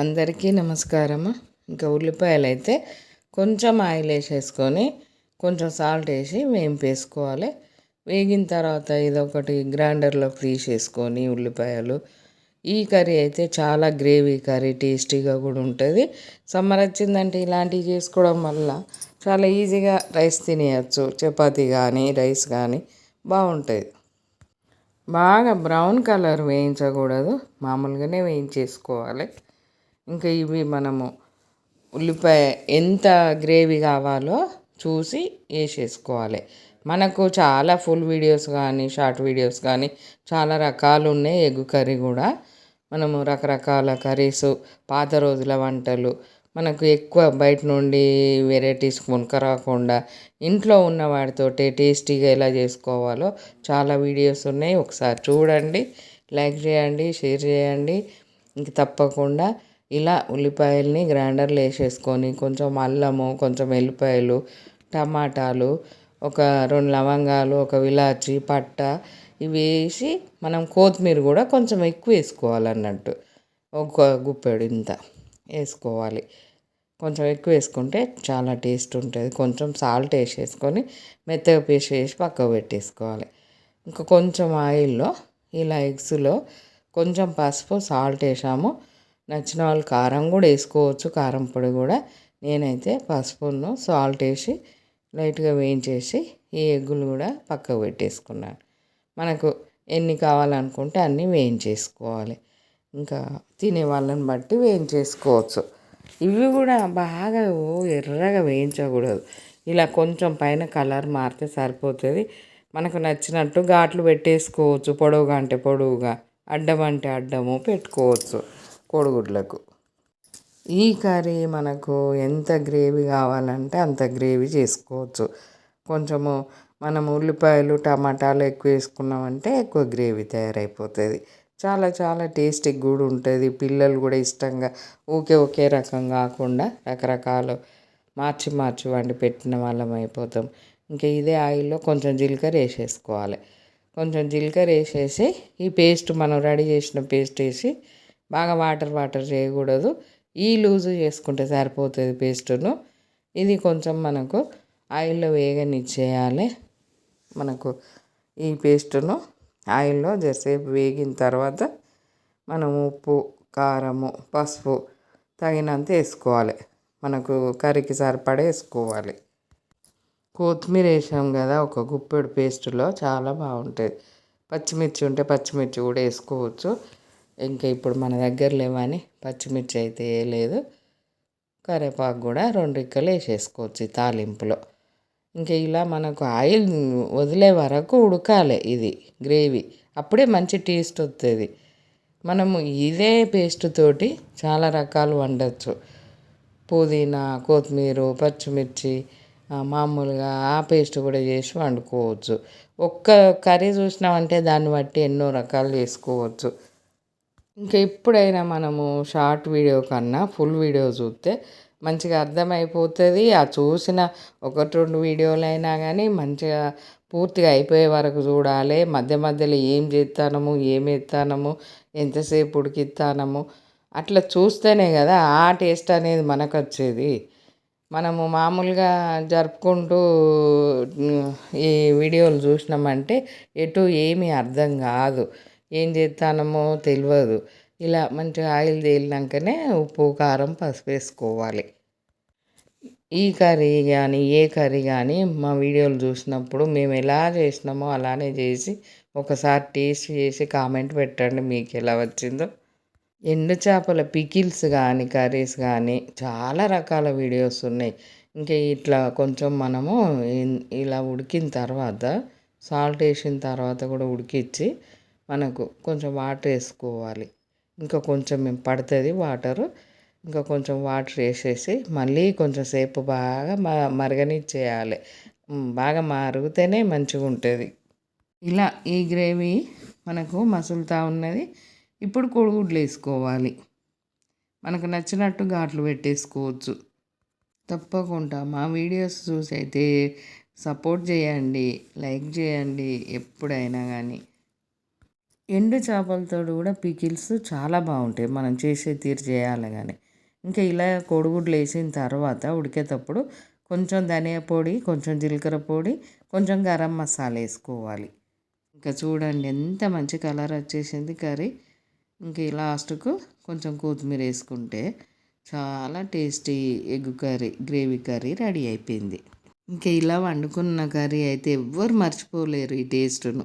అందరికీ నమస్కారము. ఇంకా ఉల్లిపాయలు అయితే కొంచెం ఆయిల్ వేసేసుకొని కొంచెం సాల్ట్ వేసి వేయింపేసుకోవాలి. వేగిన తర్వాత ఇదొకటి గ్రైండర్లోకి తీసేసుకొని ఉల్లిపాయలు. ఈ కర్రీ అయితే చాలా గ్రేవీ కర్రీ, టేస్టీగా కూడా ఉంటుంది. సమ్మర్ వచ్చిందంటే ఇలాంటివి చేసుకోవడం వల్ల చాలా ఈజీగా రైస్ తినేయచ్చు, చపాతీ కానీ రైస్ కానీ బాగుంటుంది. బాగా బ్రౌన్ కలర్ వేయించకూడదు, మామూలుగానే వేయించేసుకోవాలి. ఇంకా ఇవి మనము ఉల్లిపాయ ఎంత గ్రేవీ కావాలో చూసి వేసేసుకోవాలి. మనకు చాలా ఫుల్ వీడియోస్ కానీ షార్ట్ వీడియోస్ కానీ చాలా రకాలు ఉన్నాయి. ఎగ్ కర్రీ కూడా మనము రకరకాల కర్రీస్, పాత రోజుల వంటలు, మనకు ఎక్కువ బయట నుండి వెరైటీస్ కొనుక్కరాకుండా ఇంట్లో ఉన్న వాటితోటి టేస్టీగా ఎలా చేసుకోవాలో చాలా వీడియోస్ ఉన్నాయి. ఒకసారి చూడండి, లైక్ చేయండి, షేర్ చేయండి. ఇంక తప్పకుండా ఇలా ఉల్లిపాయల్ని గ్రైండర్లో వేసేసుకొని కొంచెం అల్లము, కొంచెం ఎల్లిపాయలు, టమాటాలు, ఒక 2 లవంగాలు, ఒక ఇలాచి, పట్ట ఇవి వేసి మనం కొత్తిమీర కూడా కొంచెం ఎక్కువ వేసుకోవాలన్నట్టు. ఒక గుప్పెడు ఇంత వేసుకోవాలి. కొంచెం ఎక్కువ వేసుకుంటే చాలా టేస్ట్ ఉంటుంది. కొంచెం సాల్ట్ వేసేసుకొని మెత్తగా పేస్ట్ చేసి పక్కకు పెట్టేసుకోవాలి. ఇంకా కొంచెం ఆయిల్లో ఇలా ఎగ్స్లో కొంచెం పసుపు, సాల్ట్ వేసాము. నచ్చిన వాళ్ళు కారం కూడా వేసుకోవచ్చు, కారం పొడి కూడా. నేనైతే పసుపును సాల్ట్ వేసి లైట్గా వేయించేసి ఈ ఎగ్గులు కూడా పక్కకు పెట్టేసుకున్నాను. మనకు ఎన్ని కావాలనుకుంటే అన్నీ వేయించేసుకోవాలి. ఇంకా తినే వాళ్ళని బట్టి వేయించేసుకోవచ్చు. ఇవి కూడా బాగా ఎర్రగా వేయించకూడదు. ఇలా కొంచెం పైన కలర్ మారితే సరిపోతుంది. మనకు నచ్చినట్టు ఘాట్లు పెట్టేసుకోవచ్చు. పొడవుగా అంటే పొడవుగా, అడ్డం అంటే అడ్డము పెట్టుకోవచ్చు కోడిగుడ్లకు. ఈ కర్రీ మనకు ఎంత గ్రేవీ కావాలంటే అంత గ్రేవీ చేసుకోవచ్చు. కొంచెము మనం ఉల్లిపాయలు, టమాటాలు ఎక్కువ వేసుకున్నామంటే ఎక్కువ గ్రేవీ తయారైపోతుంది. చాలా చాలా టేస్టీగా కూడా ఉంటుంది. పిల్లలు కూడా ఇష్టంగా ఒకే రకం కాకుండా రకరకాలు మార్చి మార్చి వండి పెట్టిన వాళ్ళం అయిపోతాం. ఇంకా ఇదే ఆయిల్లో కొంచెం జీలకర్ర వేసేసుకోవాలి. కొంచెం జీలకర్ర వేసేసి ఈ పేస్ట్, మనం రెడీ చేసిన పేస్ట్ వేసి బాగా వాటర్ చేయకూడదు. ఈ లూజు చేసుకుంటే సరిపోతుంది పేస్టును. ఇది కొంచెం మనకు ఆయిల్లో వేగనిచ్చేయాలి. మనకు ఈ పేస్టును ఆయిల్లో జరసేపు వేగిన తర్వాత మనం ఉప్పు, కారము, పసుపు తగినంత వేసుకోవాలి. మనకు కర్రీకి సరిపడా వేసుకోవాలి. కొత్తిమీర వేసాం కదా ఒక గుప్పెడు పేస్టులో, చాలా బాగుంటుంది. పచ్చిమిర్చి ఉంటే పచ్చిమిర్చి కూడా వేసుకోవచ్చు. ఇంకా ఇప్పుడు మన దగ్గర లేవని పచ్చిమిర్చి అయితే వేయలేదు. కరివేపాకు కూడా 2 రెక్కలు వేసేసుకోవచ్చు ఈ తాలింపులో. ఇంకా ఇలా మనకు ఆయిల్ వదిలే వరకు ఉడకాలి ఇది గ్రేవీ, అప్పుడే మంచి టేస్ట్ వస్తుంది. మనము ఇదే పేస్ట్ తోటి చాలా రకాలు వండవచ్చు. పుదీనా, కొత్తిమీర, పచ్చిమిర్చి, మామూలుగా ఆ పేస్ట్ కూడా చేసి వండుకోవచ్చు. ఒక్క కర్రీ చూసినామంటే దాన్ని బట్టి ఎన్నో రకాలు చేసుకోవచ్చు. ఇంకా ఎప్పుడైనా మనము షార్ట్ వీడియో కన్నా ఫుల్ వీడియో చూస్తే మంచిగా అర్థమైపోతుంది. ఆ చూసిన 1-2 వీడియోలైనా కానీ మంచిగా పూర్తిగా అయిపోయే వరకు చూడాలి. మధ్య మధ్యలో ఏం చేస్తానము, ఏం ఎత్తానము, ఎంతసేపు ఉడికిస్తానము అట్లా చూస్తేనే కదా ఆ టేస్ట్ అనేది మనకు వచ్చేది. మనము మామూలుగా జరుపుకుంటూ ఈ వీడియోలు చూసినామంటే ఎటు ఏమీ అర్థం కాదు, ఏం చేస్తానమో తెలియదు. ఇలా మంచిగా ఆయిల్ తేలినాకనే ఉప్పు, కారం, పసుపు వేసుకోవాలి. ఈ కర్రీ కానీ ఏ కర్రీ కానీ మా వీడియోలు చూసినప్పుడు మేము ఎలా చేసినామో అలానే చేసి ఒకసారి టేస్ట్ చేసి కామెంట్ పెట్టండి మీకు ఎలా వచ్చిందో. ఎండు చేపల పికిల్స్ కానీ కర్రీస్ కానీ చాలా రకాల వీడియోస్ ఉన్నాయి. ఇంకా ఇట్లా కొంచెం మనము ఇలా ఉడికిన తర్వాత సాల్ట్ వేసిన తర్వాత కూడా ఉడికించి మనకు కొంచెం వాటర్ వేసుకోవాలి. ఇంకా కొంచెం పడుతుంది వాటరు. ఇంకా కొంచెం వాటర్ వేసేసి మళ్ళీ కొంచెం సేపు బాగా మరగనిచ్చేయాలి. బాగా మరుగుతేనే మంచిగా ఉంటుంది. ఇలా ఈ గ్రేవీ మనకు మసులుతూ ఉన్నది. ఇప్పుడు కోడిగుడ్లు వేసుకోవాలి. మనకు నచ్చినట్టు ఘాట్లు పెట్టేసుకోవచ్చు. తప్పకుండా మా వీడియోస్ చూసి అయితే సపోర్ట్ చేయండి, లైక్ చేయండి ఎప్పుడైనా కానీ. ఎండు చేపలతో కూడా పికిల్స్ చాలా బాగుంటాయి. మనం చేసే తీరు చేయాలి కానీ. ఇంకా ఇలా కోడిగుడ్లు వేసిన తర్వాత ఉడికేటప్పుడు కొంచెం ధనియా పొడి, కొంచెం జీలకర్ర పొడి, కొంచెం గరం మసాలా వేసుకోవాలి. ఇంకా చూడండి ఎంత మంచి కలర్ వచ్చేసింది కర్రీ. ఇంక లాస్ట్కు కొంచెం కొత్తిమీర వేసుకుంటే చాలా tasty egg curry, gravy curry ready అయిపోయింది. ఇంకా ఇలా వండుకున్న కర్రీ అయితే ఎవ్వరు మర్చిపోలేరు ఈ టేస్ట్ను.